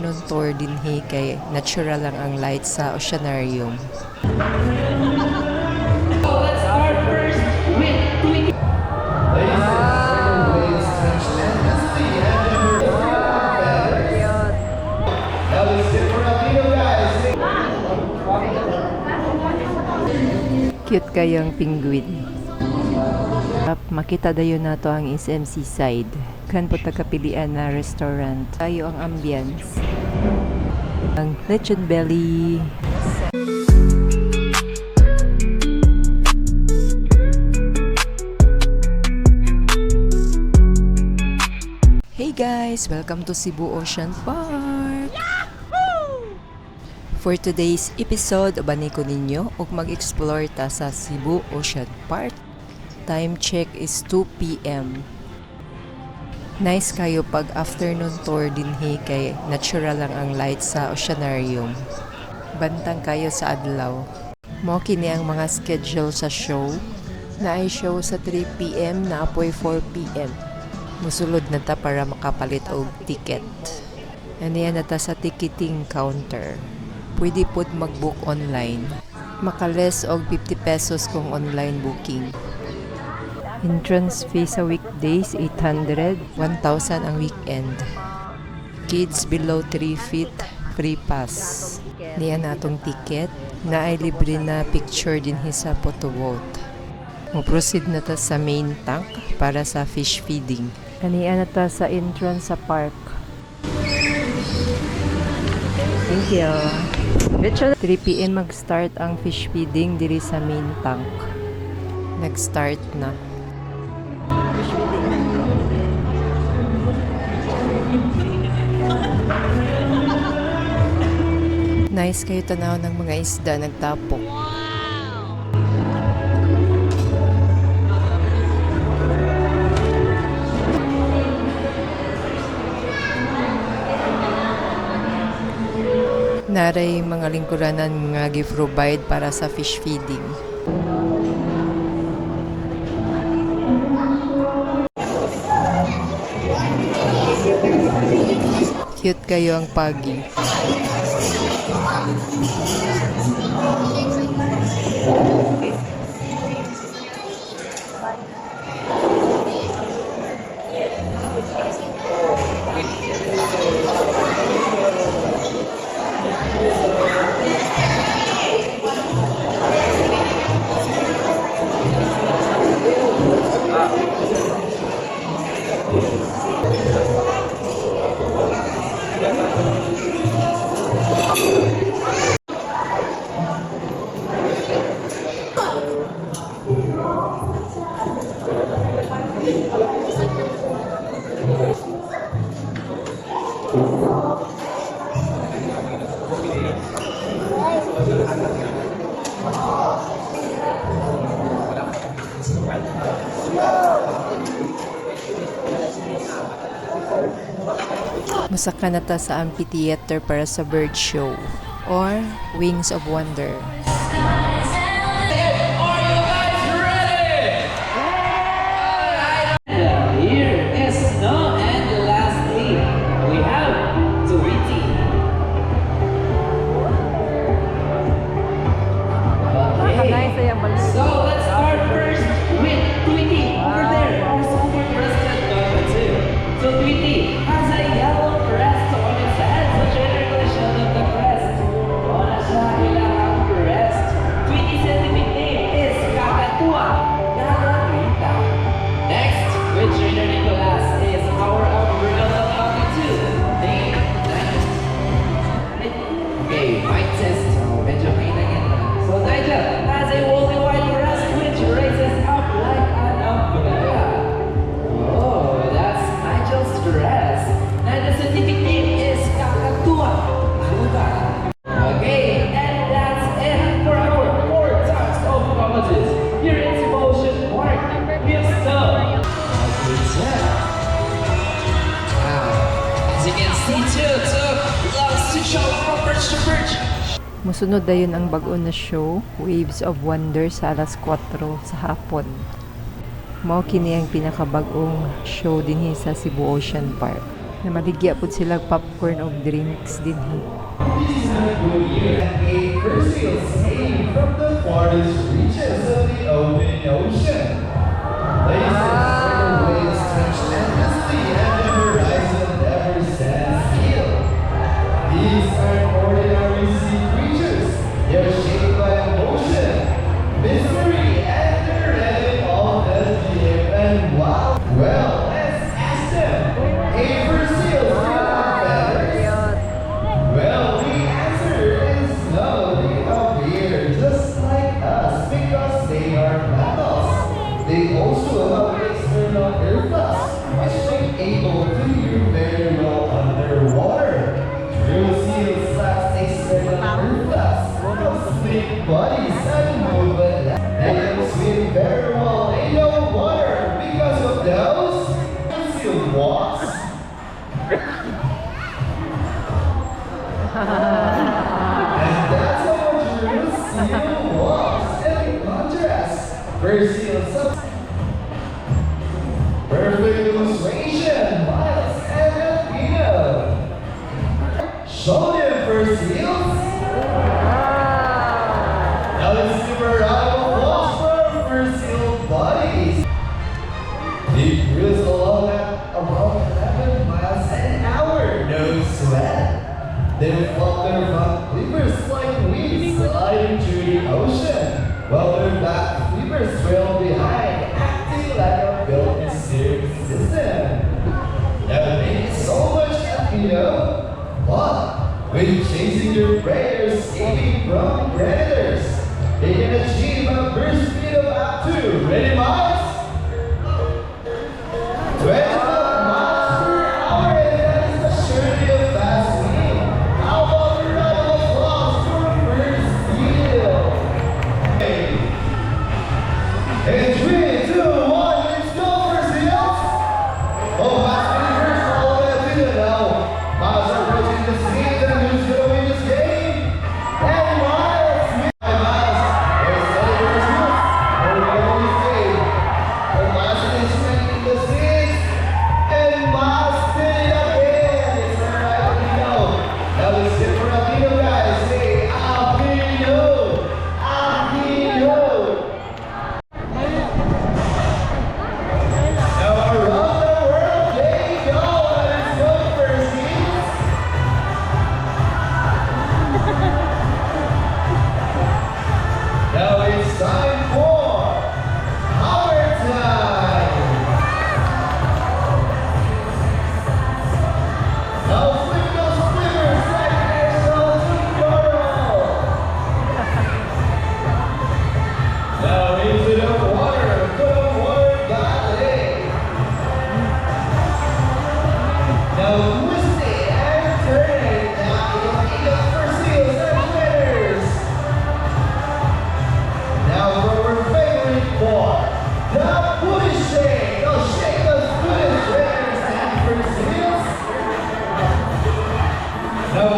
afternoon tour dinhi kay natural lang ang light sa oceanarium. Let's start first with Tweety. Cute kayong penguin. Makita dayon nato ang SMC side. Kan po tagapilian na restaurant. Tayo ang ambience. Ang lechon belly. Hey guys! Welcome to Cebu Ocean Park! For today's episode, bani ko ninyo ug mag-explore ta sa Cebu Ocean Park. Time check is 2 p.m. Nice kayo pag afternoon tour dinhi kay natural lang ang light sa oceanarium. Bantang kayo sa adlaw. Mao kini ang mga schedule sa show. Naay show sa 3 p.m. na apoy 4 p.m. Musulod na ta para makapalit og ticket. Aniya na ta sa ticketing counter. Pwede pod mag-book online. Makales og 50 pesos kung online booking. Entrance fee sa weekdays 800, 1,000 ang weekend. Kids below 3 feet, free pass. Niya natong ticket na ay libre na picture din sa photo booth. Mo-proceed na ta sa main tank para sa fish feeding. Kaniya na ta sa entrance sa park. Thank you. 3 p.m. mag-start ang fish feeding diri sa main tank. Nag-start na. Nice kayo tanaw ng mga isda nagtapok. Naray mga lingkuranan nga gi-provide para sa fish feeding. Cute kayo ang pagi. Musaka na ta sa amphitheater para sa bird show or Wings of Wonder. Here is no and lastly we have Tweety. Okay. So let's start first with Tweety over there. Super crested cockatoo. So Tweety has a yellow crest on its head, so generally show of the crest. Wala siya ilang crest. Tweety's scientific name is Kakatua Nagarita. Next, with Trainer Nicolas is our umbrella cockatoo named Nigel. Okay, mic test. Medyo may nangyari. So Nigel has a woolly white crest which raises up like an umbrella. Oh, that's Nigel's crest. And the scientific name is Kakatua Naruga. Okay, and that's it for our 4 types of cockatoos here in Cebu Ocean Park. Here's some. Wow. As you can see, Tuk loves to show from perch to perch. Musunod dayon ang bag-o na show, Waves of Wonder sa alas 4 sa hapon. Mao kini ang pinakabag-ong show dinhi sa Cebu Ocean Park. Na maligya po sila popcorn of drinks din. A first wheel came from the farthest reaches of the open ocean. Places where the waves stretch endlessly and the horizon never stands still. These aren't ordinary sea creatures. They're shaped by emotion, mystery, and the rhythm of the deep and wild. Well, let's ask them. A first wheel still have feathers? Well, the answer is no, they appear just like us because they are mammals. They also have external air flaps, which make able to hear very well underwater. True seals have external air flaps, have sleek bodies and move at land. They can swim very well in the water because of those seal walks. And that's how a true seal walks. And in contrast, first seals have perfect illustration, Miles and Alpino. Show them first seals. Now let's give a round of applause for our first seal buddies. They cruise along at around 11 miles an hour, no sweat. They flop their front flippers like wings sliding through the ocean, while their back flippers trail behind, acting like a built-in steering system. That would make it so much happier, but when chasing their prey or escaping from predators, they can achieve a burst speed of up to, ready miles? 25 miles per hour, and that is surely a fast speed. How about a round of applause for first seal? In 3, 2, 1, let's go first seals! Oh, fast speed first, all the way up to the now. Miles are approaching the speed, and who's gonna win this game? And Miles! Miles! There's steady first seals. We're going to stay. Oh, Miles is strengthening the speed. And Miles did it again. It's alright, Alpino. Now let's sit for Alpino, guys. Say, Alpino! Alpino! Now around the world they go. Let's go first, seals. Now it's time for our time. Now flip those flippers like Axel tomorrow. Now into the water, put a water ballet. Now twist it and turn it. Now you'll need the first seals and winners. Now for our favorite part, the booty shake. Now shake those booty shakers and first seals. Now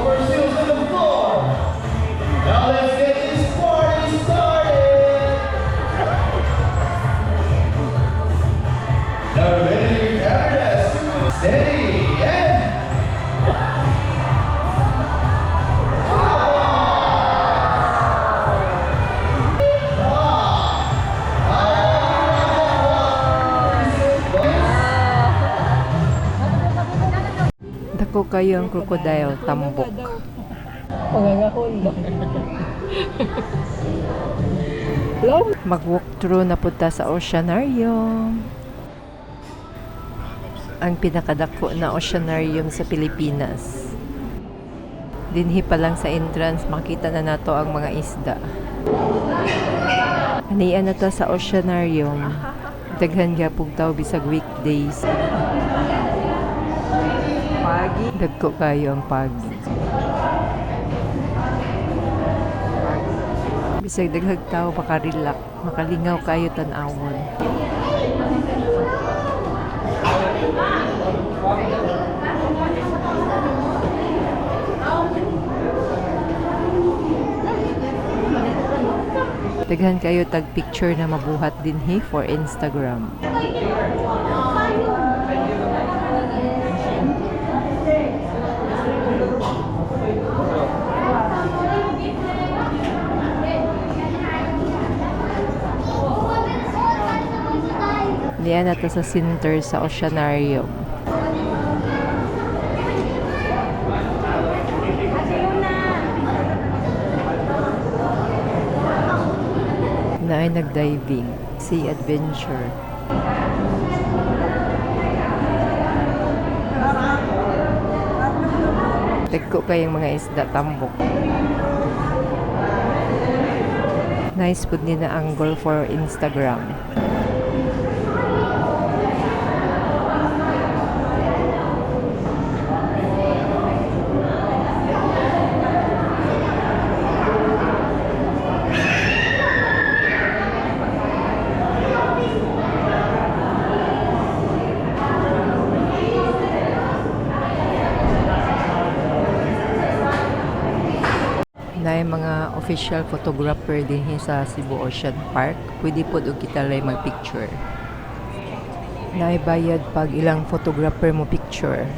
first seals on the floor. Now let's get this party started. Now ready to cameras, steady and Dako kayo ang crocodile tambok. Mag-walk through na punta sa Oceanarium. Ang pinakadako na oceanarium sa Pilipinas. Dinhi pa lang sa entrance, makita na nato ang mga isda. Anian na ta sa oceanarium. Daghan gyapong tawo bisag weekdays. Pagi, dagko kayo ang pagi. Bisag daghag tawo makarelax, makalingaw kayo tan-awon. Daghan kayo tag picture na mabuhat dinhi for Instagram. Ayan na to sa center sa Oceanarium. Na ay nag-diving. Sea adventure. Tagko kayong mga isda tambok. Nice food ni na angle for Instagram. Na mga official photographer din sa Cebu Ocean Park. Pwede po doon kita lang mag-picture. Bayad pag ilang photographer mo picture.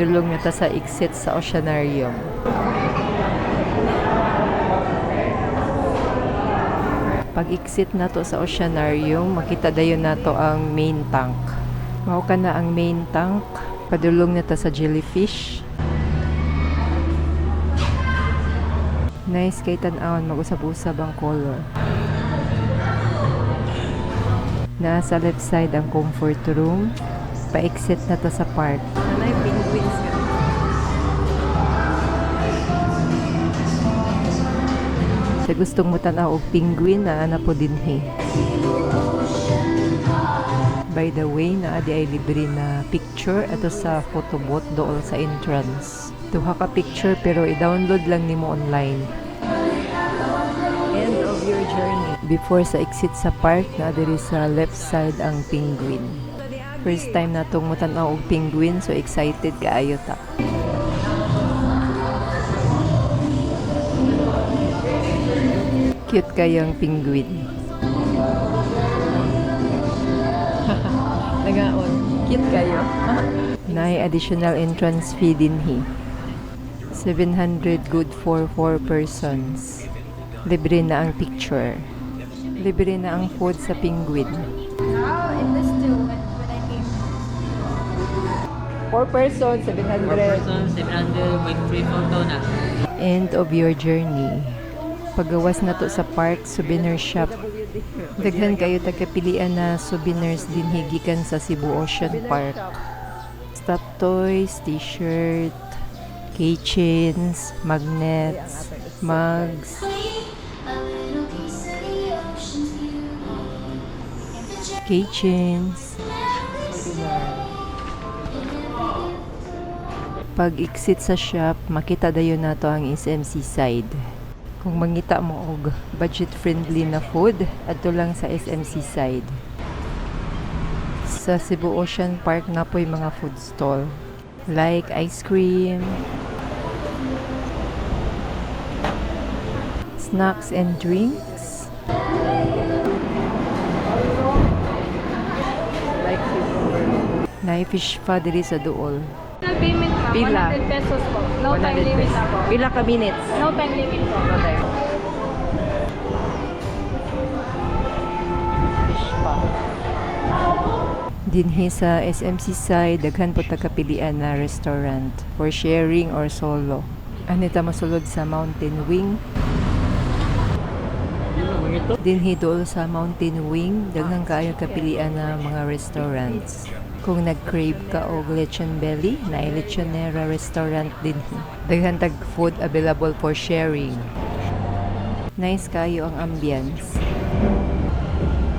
Padulong na ta sa exit sa Oceanarium. Pag exit na to sa Oceanarium, makita dayon na to ang main tank. Mao ka na ang main tank. Padulong na ta sa jellyfish. Nice kay tan-awon, mag-usab-usab ang color. Nasa left side ang comfort room. Pa-exit na ta sa park. Nanay penguins ka. Sa gustong mo tanaw og penguin na ana po dinhi. By the way, naadi ay libre na picture ato sa photo booth dool sa entrance. Duha ka picture pero i-download lang nimo online. End of your journey. Before sa exit sa park, na diri sa left side ang penguin. First time na itong mutanaw og penguin, so excited kaayo ta. Cute kayang penguin. Nagaon. Cute kayo. Nay additional entrance fee dinhi. 700 good for 4 persons. Libre na ang picture. Libre na ang food sa penguin. Now, in this too, when I came. 4 persons, 700. 4 persons, 700 with free photo na. End of your journey. Pagawas na to sa park, souvenir shop. Daghan kayo tagkapilian na souvenirs din higikan sa Cebu Ocean Park. Stop toys, t-shirt, keychains, magnets, mugs, keychains. Pag exit sa shop, makita dayon nato ang SMC side. Kung mangita mo og budget friendly na food, adto lang sa SMC side. Sa Cebu Ocean Park na po'y mga food stall like ice cream, snacks and drinks, like fish pa diri sa duol. No payment ma'am. Pila? 100 pesos po. No time 100 limit pesos. na po. Pila ka minutes? No time limit po. Fish pa. Dinhi sa SMC side, daghan po tagkapilian na restaurant for sharing or solo. Anita masulod sa Mountain Wing. Dinhi dool sa Mountain Wing, daghang kaayo kapilian na mga restaurants. Kung nag-crave ka og lechon belly, na Lechonera restaurant dinhi. Daghan tag food available for sharing. Nice kayo ang ambience.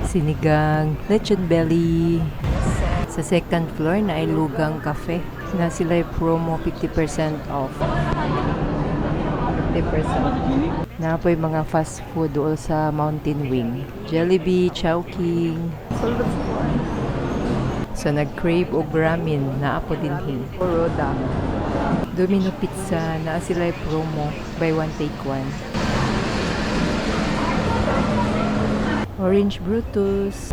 Sinigang, lechon belly. Sa second floor na ay Lugang Cafe. Na sila promo 50% off. 50%. Na po yung mga fast food doon sa Mountain Wing. Jollibee, Chowking. So nag-crave og ramen na ako dinhi. Roda. Domino Pizza na sila promo buy one take one. Orange Brutus,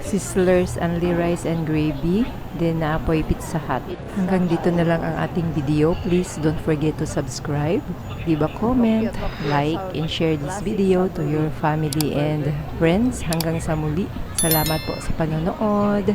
Sizzlers Only Rice and Gravy, then naapoy Pizza Hut. Hanggang dito na lang ang ating video. Please don't forget to subscribe, leave a comment, like, and share this video to your family and friends. Hanggang sa muli. Salamat po sa panonood.